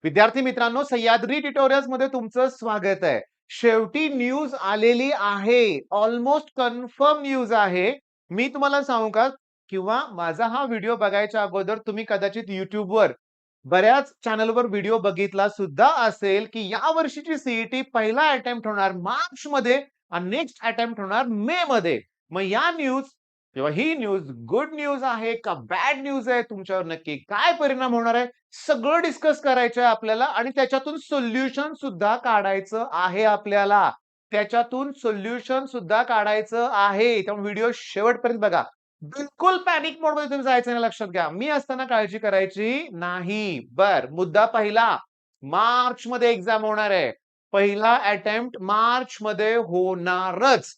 विद्यार्थी मित्रांनो, सह्याद्री ट्युटोरियल्स मध्ये तुमचं स्वागत आहे. शेवटी न्यूज आलेली आहे. ऑलमोस्ट कन्फर्म न्यूज आहे. मी तुम्हाला सांगू का? किंवा माझा हा व्हिडिओ बघायच्या अगोदर तुम्ही कदाचित YouTubeवर बऱ्याच चॅनलवर व्हिडिओ बघितला सुद्धा असेल, की या वर्षीची सीईटी पहिला अटेम्प्ट होणार मार्चमध्ये आणि नेक्स्ट अटेम्प्ट होणार मेमध्ये. मग या न्यूज किंवा ही न्यूज गुड न्यूज आहे का बॅड न्यूज आहे? तुमच्यावर नक्की काय परिणाम होणार आहे? सगळं डिस्कस करायचं आहे आपल्याला आणि त्याच्यातून सोल्युशन सुद्धा काढायचं आहे आपल्याला. त्याच्यातून सोल्युशन सुद्धा काढायचं आहे. त्यामुळे व्हिडिओ शेवटपर्यंत बघा. बिलकुल पॅनिक मोडमध्ये तुम्ही जायचं नाही, लक्षात घ्या. मी असताना काळजी करायची नाही. मुद्दा पहिला, मार्चमध्ये एक्झाम होणार आहे. पहिला अटेम्प्ट मार्चमध्ये होणारच.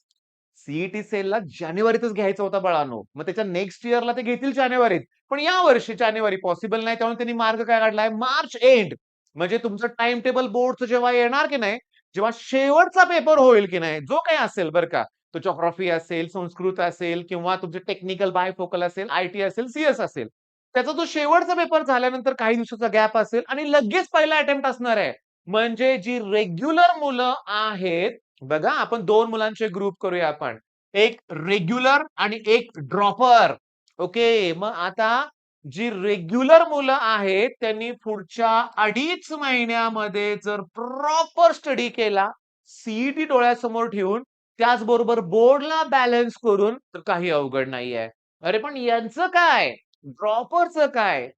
सीईटी सेलला जानेवारीतच घ्यायचा होता बाळांनो. मग त्याच्या नेक्स्ट इयरला ते घेतील जानेवारीत. पण या वर्षी जानेवारी पॉसिबल नाही, त्यामुळे त्यांनी मार्ग काय काढलाय? मार्च एंड. म्हणजे तुमचं टाइम टेबल बोर्डचं जेव्हा येणार की नाही, जेव्हा शेवटचा पेपर होईल की नाही, जो काही असेल बरं का, तो जिओग्राफी असेल, संस्कृत असेल किंवा तुमचे टेक्निकल बायफोकल असेल, आयटी असेल, सीएस असेल. त्याचा जो शेवटचा पेपर झाल्यानंतर काही दिवसाचा गॅप असेल आणि लगेच पहिला अटेम्प्ट असणार आहे. म्हणजे जी रेग्युलर मुलं आहेत, बघा आपण 2 मुलांचे ग्रुप करूया आपण. एक रेग्युलर आणि एक ड्रॉपर. ओके. मग आता जी रेग्युलर मुलं आहेत त्यांनी पुढच्या 2.5 महिन्यामध्ये जर प्रॉपर स्टडी केला, सीईटी डोळ्यासमोर ठेवून, त्याचबरोबर बोर्डला बॅलन्स करून, तर काही अवघड नाहीये. अरे पण यांचं काय? ड्रॉपरचं काय?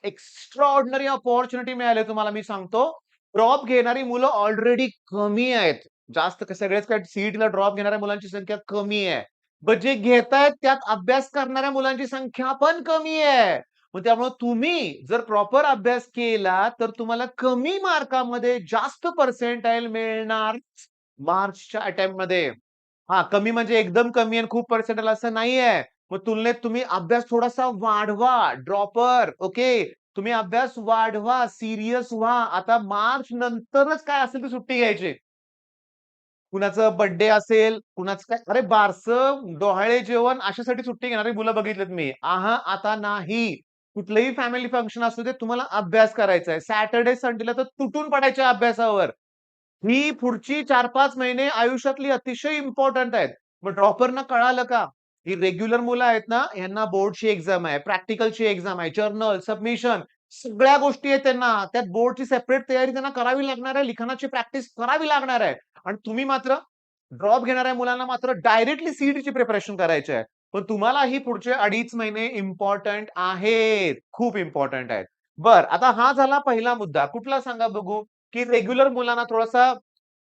एक्स्ट्राऑर्डिनरी अपॉर्च्युनिटी मिळाली तुम्हाला, मी सांगतो. ड्रॉप घेणारी मुलं ऑलरेडी कमी आहेत. जास्त सगळेच काय सीईटीला ड्रॉप घेणाऱ्या मुलांची संख्या कमी आहे. पण जे घेतायत त्यात अभ्यास करणाऱ्या मुलांची संख्या पण कमी आहे. मग त्यामुळे तुम्ही जर प्रॉपर अभ्यास केला तर तुम्हाला कमी मार्कामध्ये जास्त पर्सेंटाइल मिळणार मार्चच्या अटेम्प्टमध्ये. हां, कमी म्हणजे एकदम कमी आणि खूप पर्सेंटाइल असं नाहीये. मग तुलनेत तुम्ही अभ्यास थोडासा वाढवा. Dropper, okay. तुम्ही अभ्यास वाढवा, सीरियस व्हा. आता मार्च नंतरच काय असेल ती सुट्टी घ्यायची. कुणाचं बर्थडे असेल, कुणाचं काय, अरे बारसं, डोहाळे जेवण अशासाठी सुट्टी घेणारी मुलं बघितलेत मी. आता नाही. कुठलंही फॅमिली फंक्शन असू दे, तुम्हाला अभ्यास करायचा आहे. सॅटर्डे, संडेला तर तुटून पडायच्या अभ्यासावर. ही पुढची 4-5 महिने आयुष्यातली अतिशय इम्पोर्टंट आहेत. मग ड्रॉपरना कळालं का? ही रेग्युलर मुलं आहेत ना, ह्यांना बोर्डची एक्झाम आहे, प्रॅक्टिकलची एक्झाम आहे, जर्नल, सबमिशन सगळ्या गोष्टी आहेत त्यांना. त्यात बोर्डची सेपरेट तयारी त्यांना करावी लागणार आहे. लिखाणाची प्रॅक्टिस करावी लागणार आहे. आणि तुम्ही मात्र ड्रॉप घेणाऱ्या मुलांना मात्र डायरेक्टली सीईटीची प्रिपरेशन करायची आहे. पण तुम्हाला ही पुढचे 2.5 महिने इम्पोर्टंट आहेत. खूप इम्पोर्टंट आहेत. आता हा झाला पहिला मुद्दा. कुठला सांगा बघू? की रेग्युलर मुलांना थोडासा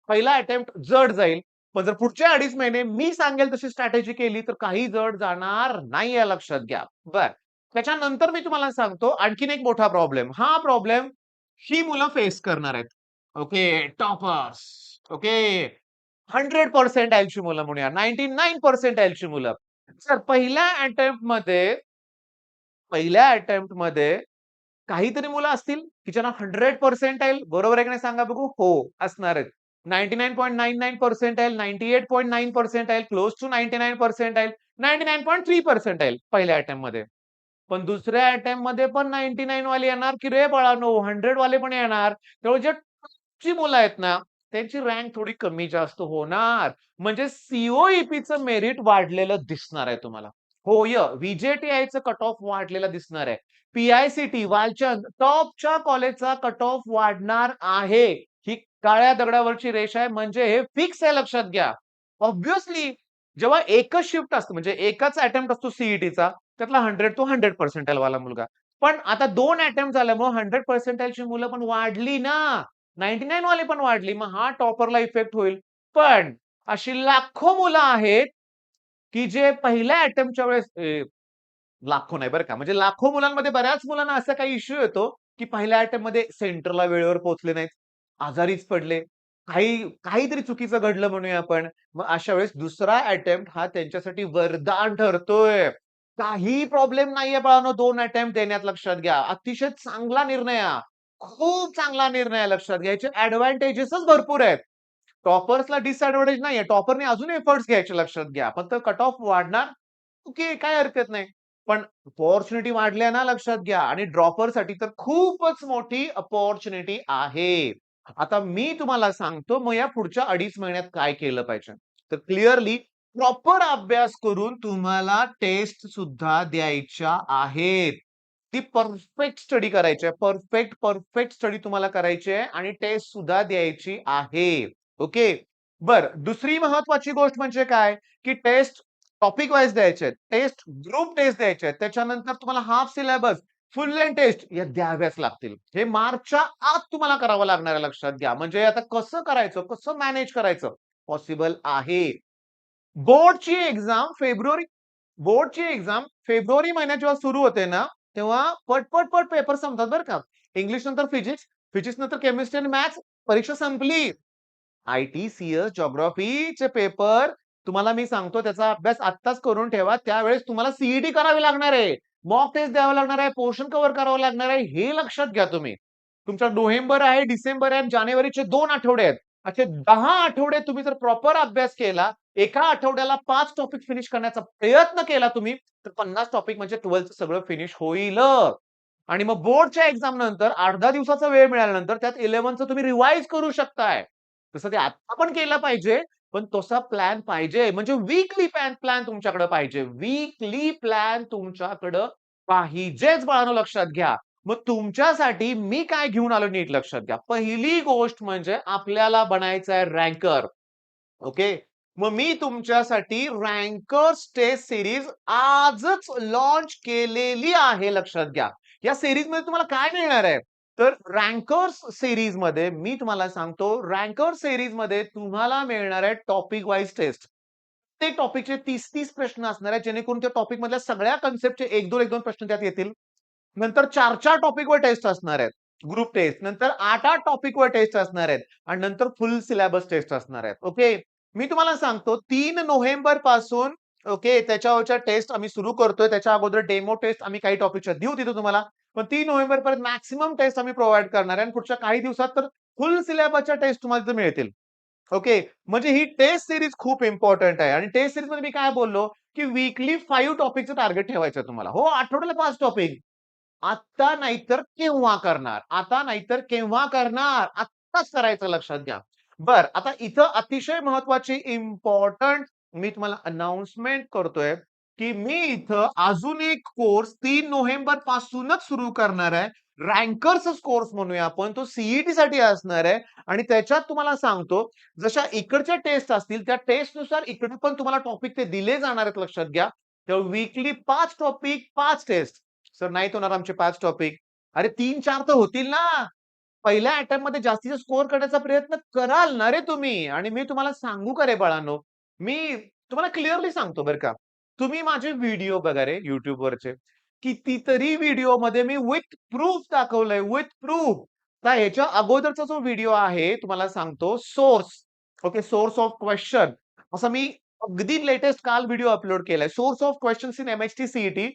पहिला अटेम्प्ट जड जाईल. पण जर पुढचे 2.5 महिने मी सांगेल तशी स्ट्रॅटेजी केली तर काही जड जाणार नाहीये, लक्षात घ्या. त्याच्यानंतर मी तुम्हाला सांगतो आणखीन एक मोठा प्रॉब्लेम. हा प्रॉब्लेम ही मुलं फेस करणार आहेत. Okay, toppers. ओके. 100 पर्सेंटाइलची मुलं म्हणूया, 99 पर्सेंटाइलची मुलं. सर पहिल्या अटेम्प्टमध्ये काहीतरी मुलं असतील की ज्यांना 100 पर्सेंटाइल बरोबर आहे की नाही सांगा बघू? हो, असणार आहेत. 99.99 percentile, 98.9 percentile, close to 99 percentile, 99.3 percentile पहिल्या अटेम्प्टमध्ये. पण दुसऱ्या अटेम्प्टमध्ये पण 99 वाले येणार की रे बाळांनो, 100 वाले पण येणार. त्यामुळे जे टॉपची मुलं आहेत ना, त्यांची रँक थोडी कमी जास्त होणार. म्हणजे सीओईपीचं मेरिट वाढलेलं दिसणार आहे तुम्हाला. होय, व्हीजेटीआयचं कट ऑफ वाढलेलं दिसणार आहे. पी-आय-सी-टी, वालचंद टॉपच्या कॉलेजचा कट ऑफ वाढणार आहे. ही काळ्या दगडावरची रेषा आहे, म्हणजे हे फिक्स आहे, लक्षात घ्या. ऑब्व्हियसली जेव्हा एकच शिफ्ट असतं म्हणजे एकच अटेम्प्ट असतो सीईटीचा, त्यातला 100 तो 100 पर्सेंटाइल वाला मुलगा. पण आता 2 अटेम्प्ट झाल्यामुळे 100 पर्सेंटाइलची मुलं पण वाढली ना. 99 वाली पण वाढली. मग हा टॉपरला इफेक्ट होईल. पण अशी लाखो मुलं आहेत, की जे पहिल्या अटेम्प्टच्या वेळेस लाखो नाही बरं का. म्हणजे लाखो मुलांमध्ये बऱ्याच मुलांना असा काही इश्यू येतो, की पहिल्या अटेम्प्टमध्ये सेंटरला वेळेवर पोहोचले नाहीत. आजारीच पडले. काहीतरी चुकीचं घडलं म्हणूया आपण. मग अशा वेळेस दुसरा अटेम्प्ट हा त्यांच्यासाठी वरदान ठरतोय. काही प्रॉब्लेम नाहीये बाळांनो 2 अटेम्प्ट देण्यात, लक्षात घ्या. अतिशय चांगला निर्णय हा. खूप चांगला निर्णय आहे, लक्षात घ्या. याचे एडव्हांटेजेसच भरपूर आहेत. टॉपर्सला डिसएडव्हांटेज नाहीये. टॉपरने अजून एफर्ट्स घ्यायचे, लक्षात घ्या. फक्त कट ऑफ वाढणार. ओके, काही हरकत नाही. पण अपॉर्च्युनिटी वाढल्या ना, लक्षात घ्या. आणि ड्रॉपरसाठी तर खूपच मोठी अपॉर्च्युनिटी आहे. आता मी तुम्हाला सांगतो, मग या पुढच्या 2.5 महिन्यात काय केलं पाहिजे. तर क्लिअरली प्रॉपर अभ्यास करून तुम्हाला टेस्ट सुद्धा द्यायच्या आहेत. ती परफेक्ट स्टडी करायची आहे. परफेक्ट स्टडी तुम्हाला करायची आहे आणि टेस्ट सुद्धा द्यायची आहे. ओके. बरं, दुसरी महत्वाची गोष्ट म्हणजे काय, की टेस्ट टॉपिक वाईज द्यायचे आहेत. टेस्ट ग्रुप टेस्ट द्यायचे आहेत. त्याच्यानंतर तुम्हाला half syllabus, full length test या द्याव्याच लागतील. हे मार्चच्या आत तुम्हाला करावं लागणार आहे, लक्षात घ्या. म्हणजे आता कसं करायचं, कसं मॅनेज करायचं पॉसिबल आहे. बोर्डची एक्झाम फेब्रुवारी बोर्डची एक्झाम फेब्रुवारी महिन्यात जेव्हा सुरू होते ना, तेव्हा पट पेपर संपतात बरं का. इंग्लिश नंतर फिजिक्स, फिजिक्स नंतर केमिस्ट्री आणि मॅथ्स, परीक्षा संपली. आय-टी, सी-एस, जिओग्राफीचे पेपर तुम्हाला मी सांगतो त्याचा अभ्यास आत्ताच करून ठेवा. त्यावेळेस तुम्हाला सी करावी लागणार आहे. मॉक टेस्ट द्यावं लागणार आहे. पोर्शन कव्हर करावं लागणार आहे. हे लक्षात घ्या तुम्ही. तुमचा नोव्हेंबर आहे, डिसेंबर आहे आणि जानेवारीचे 2 आठवडे आहेत. असे 10 आठवडे तुम्ही जर प्रॉपर अभ्यास केला, एका आठवड्याला 5 टॉपिक फिनिश करण्याचा प्रयत्न केला तुम्ही, तर 50 टॉपिक म्हणजे 12th सगळं फिनिश होईल. आणि मग बोर्डच्या एक्झाम नंतर 8-10 दिवसाचा वेळ मिळाल्यानंतर त्यात 11th तुम्ही रिवाईज करू शकताय. तसं ते आता पण केलं पाहिजे, पण तसा प्लॅन पाहिजे. म्हणजे वीकली प्लॅन प्लॅन तुमच्याकडे पाहिजे. वीकली प्लॅन तुमच्याकडं पाहिजेच बाळांनो, लक्षात घ्या. मग तुमच्यासाठी मी काय घेऊन आलो नीट लक्षात घ्या. पहिली गोष्ट म्हणजे आपल्याला बनायचं आहे रँकर. ओके. मग मी तुमच्यासाठी रँकर्स टेस्ट सीरीज आजच लॉन्च केलेली आहे, लक्षात घ्या. या सीरीजमध्ये तुम्हाला काय मिळणार आहे? तर रँकर्स सीरीजमध्ये मी तुम्हाला सांगतो, रँकर्स सीरीजमध्ये तुम्हाला मिळणार आहे टॉपिक वाईज टेस्ट. प्रत्येक टॉपिकचे 30-30 प्रश्न असणार आहेत, जेणेकरून त्या टॉपिक मधल्या सगळ्या कन्सेप्टचे 1-2 प्रश्न त्यात येतील. नंतर 4-4 टॉपिकवर टेस्ट असणार आहेत. Group test. नंतर 8-8 टॉपिकवर टेस्ट असणार आहेत आणि नंतर फुल सिलेबस टेस्ट असणार आहेत. ओके. मी तुम्हाला सांगतो 3 नोव्हेंबर पासून ओके, त्याच्यावरच्या टेस्ट आम्ही सुरू करतोय. त्याच्या अगोदर डेमो टेस्ट आम्ही काही टॉपिकच्या देऊ तिथे तुम्हाला. पण 3 नोव्हेंबर पर्यंत मॅक्सिमम टेस्ट आम्ही प्रोव्हाईड करणार आहे आणि पुढच्या काही दिवसात तर फुल सिलेबसच्या टेस्ट तुम्हाला तिथे मिळतील. ओके. म्हणजे ही टेस्ट सीरीज खूप इम्पोर्टंट आहे आणि टेस्ट सीरीजमध्ये मी काय बोललो, की वीकली 5 टॉपिकचं टार्गेट ठेवायचं आहे तुम्हाला. हो, आठवड्याला 5 टॉपिक. आता नाहीतर केव्हा करणार? आता नाहीतर केव्हा करणार? आत्ताच करायचं, लक्षात घ्या. बरं, आता इथं अतिशय महत्वाची इम्पोर्टंट मी तुम्हाला अनाउन्समेंट करतोय, की मी इथं अजून एक कोर्स 3 नोव्हेंबर पासूनच सुरू करणार आहे. रँकर्स कोर्स म्हणूया आपण. तो साठी असणार आहे आणि त्याच्यात तुम्हाला सांगतो, जशा इकडच्या टेस्ट असतील, त्या टेस्टनुसार इकडे पण तुम्हाला टॉपिक ते दिले जाणार आहेत, लक्षात घ्या. तर वीकली 5 टॉपिक, 5 टेस्ट. सर नाहीत होणार आमचे 5 टॉपिक. अरे 3-4 तर होतील ना. पहिल्या अटेम्प्टमध्ये जास्तीचा स्कोर करण्याचा प्रयत्न कराल ना रे तुम्ही. आणि मी तुम्हाला सांगू का रे बाळांनो, मी तुम्हाला क्लिअरली सांगतो बरं का. तुम्ही माझे व्हिडिओ बघा रे YouTubeवरचे. कितीतरी व्हिडिओमध्ये मी विथ प्रूफ दाखवलंय, विथ प्रूफ. आता ह्याच्या अगोदरचा जो व्हिडिओ आहे तुम्हाला सांगतो source. Okay, source of question. असं मी अगदी लेटेस्ट काल व्हिडिओ अपलोड केलाय. Source of questions in MHT CET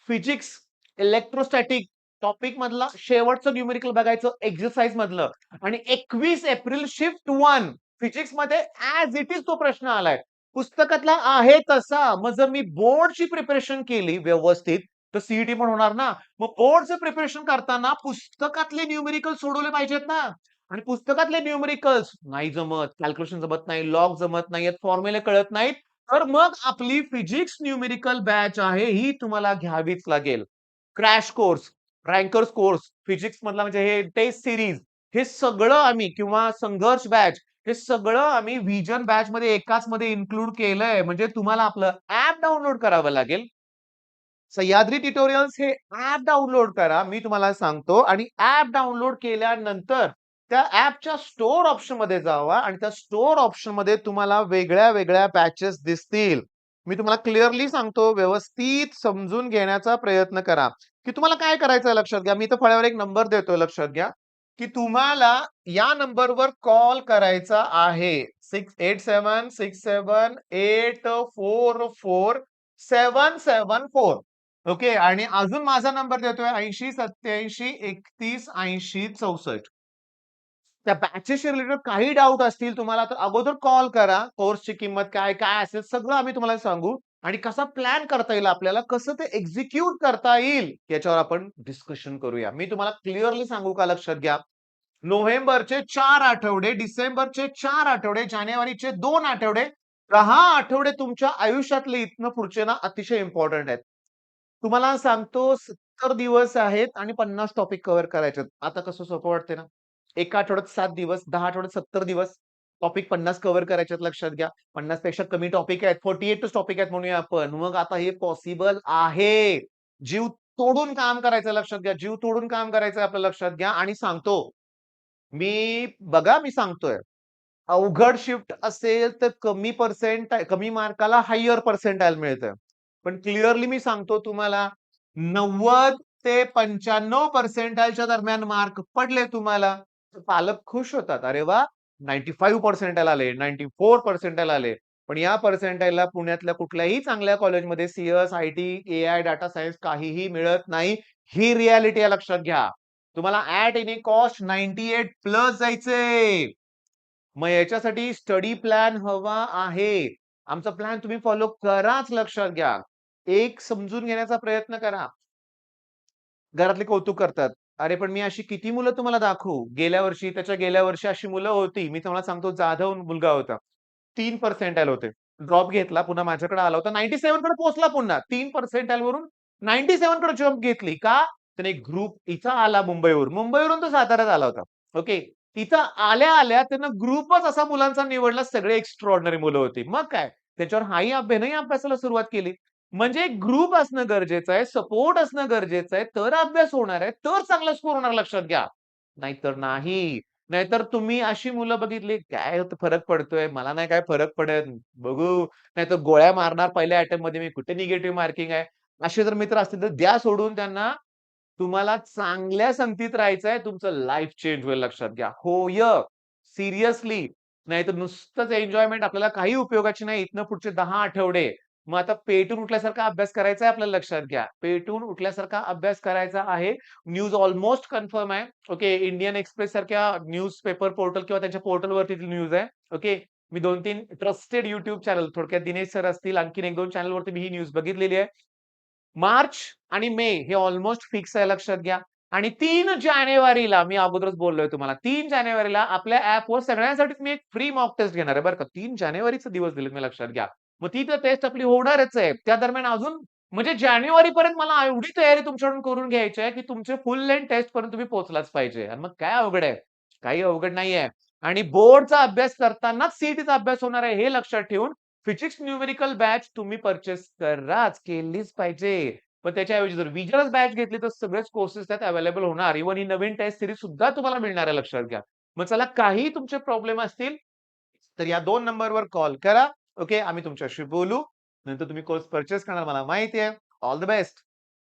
physics, electrostatic topic मधला शेवटचं न्यूमेरिकल बघायचं एक्सरसाइज मधलं आणि 21 एप्रिल शिफ्ट 1 फिजिक्स मध्ये ऍज इट इज तो प्रश्न आलाय. पुस्तकातला आहे तसा. मग जर मी बोर्डची प्रिपरेशन केली व्यवस्थित तर सीईटी पण होणार ना. मग बोर्डचं प्रिपरेशन करताना पुस्तकातले न्यूमेरिकल सोडवले पाहिजेत ना. आणि पुस्तकातले न्यूमेरिकल्स नाही जमत, कॅल्क्युलेशन जमत नाही, लॉग जमत नाहीत, फॉर्म्युले कळत नाहीत, तर मग आपली फिजिक्स न्यूमेरिकल बॅच आहे ही तुम्हाला घ्यावीच लागेल. क्रॅश कोर्स, रँकर्स कोर्स, फिजिक्स मधला म्हणजे हे टेस्ट सीरीज, हे सगळं आम्ही किंवा संघर्ष बॅच, हे सगळं आम्ही व्हिजन बॅच मध्ये एकाच मध्ये इन्क्लूड केलंय. म्हणजे तुम्हाला आपलं ऍप डाउनलोड करावं लागेल. सह्याद्री ट्युटोरियल्स हे ऍप डाउनलोड करा. मी तुम्हाला सांगतो आणि ऍप डाउनलोड केल्यानंतर त्या ऍपच्या स्टोअर ऑप्शन मध्ये जावा आणि त्या स्टोअर ऑप्शन मध्ये तुम्हाला वेगळ्या बॅचेस दिसतील. मी तुम्हाला क्लिअरली सांगतो, व्यवस्थित समजून घेण्याचा प्रयत्न करा, की तुम्हाला काय करायचं लक्षात घ्या. मी इथं फळ्यावर एक नंबर देतोय, लक्षात घ्या, की तुम्हाला या नंबरवर कॉल करायचा आहे. 6867844774. ओके. आणि अजून माझा नंबर देतोय 8087318064. त्या बॅचेसशी रिलेटेड काही डाउट असतील तुम्हाला तर अगोदर कॉल करा. कोर्सची किंमत काय, काय असेल सगळं आम्ही तुम्हाला सांगू. आणि कसा प्लॅन करता येईल आपल्याला, कसं ते एक्झिक्यूट करता येईल, याच्यावर आपण डिस्कशन करूया. मी तुम्हाला क्लिअरली सांगू का, लक्षात घ्या. नोव्हेंबरचे 4 आठवडे, डिसेंबरचे 4 आठवडे, जानेवारीचे 2 आठवडे, 10 आठवडे तुमच्या आयुष्यातले इथनं पुढचे ना अतिशय इम्पोर्टंट आहेत. तुम्हाला सांगतो 70 दिवस आहेत आणि 50 टॉपिक कव्हर करायचे. आता कसं सोपं वाटते ना? एका आठवड्यात 7 दिवस, 10 आठवड्यात 70 दिवस, टॉपिक 50 कव्हर करायचे लक्षात घ्या. 50 पेक्षा कमी टॉपिक आहेत. 48च टॉपिक आहेत म्हणूया आपण. मग आता हे पॉसिबल आहे. जीव तोडून काम करायचं लक्षात घ्या. जीव तोडून काम करायचं आपलं लक्षात घ्या आणि सांगतो. मी सांगतोय. अवघड शिफ्ट असेल तर कमी मार्काला हायर पर्सेंटाइल मिळतं. पण क्लिअरली मी सांगतो तुम्हाला 90 ते 95 पर्सेंटाइलच्या दरम्यान मार्क पडले तुम्हाला, तर पालक खुश होतात. अरे वाह! 95 पर्सेंटाइल आले, 94 पर्सेंटाइल आले. पण या पर्सेंटाइलला पुण्यातल्या कुठल्याही चांगल्या कॉलेजमध्ये CS, IT, AI, data science काहीही मिळत नाही. ही रिॲलिटी आहे लक्षात घ्या. तुम्हाला ॲट एनी कॉस्ट 98 प्लस जायचंय. मग याच्यासाठी स्टडी प्लॅन हवा आहे. आमचा प्लॅन तुम्ही फॉलो कराच लक्षात घ्या. एक समजून घेण्याचा प्रयत्न करा. घरातले कौतुक करतात. अरे, पण मी अशी किती मुलं तुम्हाला दाखवू? गेल्या वर्षी, त्याच्या गेल्या वर्षी अशी मुलं होती. मी तुम्हाला सांगतो जाधव मुलगा होता. 3 पर्सेंटाइल होते. ड्रॉप घेतला, पुन्हा माझ्याकडे आला होता. 97 कडे पोहोचला पुन्हा. 3 पर्सेंटाइल वरून 97 कडे जंप घेतली. का? त्याने ग्रुप इथं आला मुंबईवरून. मुंबईवरून तो साताऱ्यात आला होता. ओके. तिथं आल्या-आल्या त्यानं ग्रुपच असा मुलांचा निवडला. सगळे एक्स्ट्राऑर्डिनरी मुलं होती. मग काय? त्याच्यावर नाही अभ्यासाला सुरुवात केली. म्हणजे एक ग्रुप असणं गरजेचं आहे, सपोर्ट असणं गरजेचं आहे, तर अभ्यास होणार आहे, तर चांगला स्कोर होणार लक्षात घ्या. नाहीतर नाही. नाहीतर तुम्ही अशी मुलं बघितली, काय फरक पडतोय? मला नाही काय फरक पडत. बघू. नाहीतर गोळ्या मारणार पहिल्या अटेम्प्टमध्ये मी. कुठे निगेटिव्ह मार्किंग आहे? असे जर मित्र असतील तर द्या सोडून त्यांना. तुम्हाला चांगल्या संगतीत राहायचंय. तुमचं लाईफ चेंज होईल लक्षात घ्या. होय. सिरियसली. नाहीतर नुसतंच एन्जॉयमेंट आपल्याला काही उपयोगाची नाही. इथनं पुढचे 10 आठवडे. मग आता पेटून उठल्यासारखा अभ्यास करायचा आहे आपल्याला लक्षात घ्या. पेटून उठल्यासारखा अभ्यास करायचा आहे. न्यूज ऑलमोस्ट कन्फर्म आहे. ओके. इंडियन एक्सप्रेस सारख्या न्यूज पेपर पोर्टल किंवा त्यांच्या पोर्टलवरती न्यूज आहे. ओके. मी 2-3 ट्रस्टेड YouTube चॅनल थोडक्यात दिनेश सर असतील, आणखीन 1-2 चॅनलवरती मी ही न्यूज बघितलेली आहे. मार्च आणि मे हे ऑलमोस्ट फिक्स आहे लक्षात घ्या. आणि 3 जानेवारीला मी अगोदरच बोललोय तुम्हाला. 3 जानेवारीला आपल्या ॲपवर सगळ्यांसाठीच मी एक फ्री मॉक टेस्ट घेणार आहे बरं का. 3 जानेवारीचा दिवस दिलेत मी लक्षात घ्या. मग ती तर टेस्ट आपली होणारच आहे. त्या दरम्यान अजून म्हणजे जानेवारीपर्यंत मला एवढी तयारी तुमच्याकडून करून घ्यायची आहे, की तुमचे फुल लेंथ टेस्टपर्यंत तुम्ही पोहोचलाच पाहिजे. आणि मग काय अवघड आहे? काही अवघड नाहीये. आणि बोर्डचा अभ्यास करतानाच सीईटीचा अभ्यास होणार आहे हे लक्षात ठेवून फिजिक्स न्यूमेरिकल बॅच तुम्ही पर्चेस कराच, केलीच पाहिजे. पण त्याच्याऐवजी जर विजनच बॅच घेतली तर सगळेच कोर्सेस त्यात अवेलेबल होणार. इव्हन ही नवीन टेस्ट सीरीज सुद्धा तुम्हाला मिळणार आहे लक्षात घ्या. मग चला काहीही तुमचे प्रॉब्लेम असतील, तर या 2 नंबरवर कॉल करा. ओके. आम्ही तुमच्याशी बोलू. नंतर तुम्ही कोर्स पर्चेस करणार मला माहिती आहे. All the best.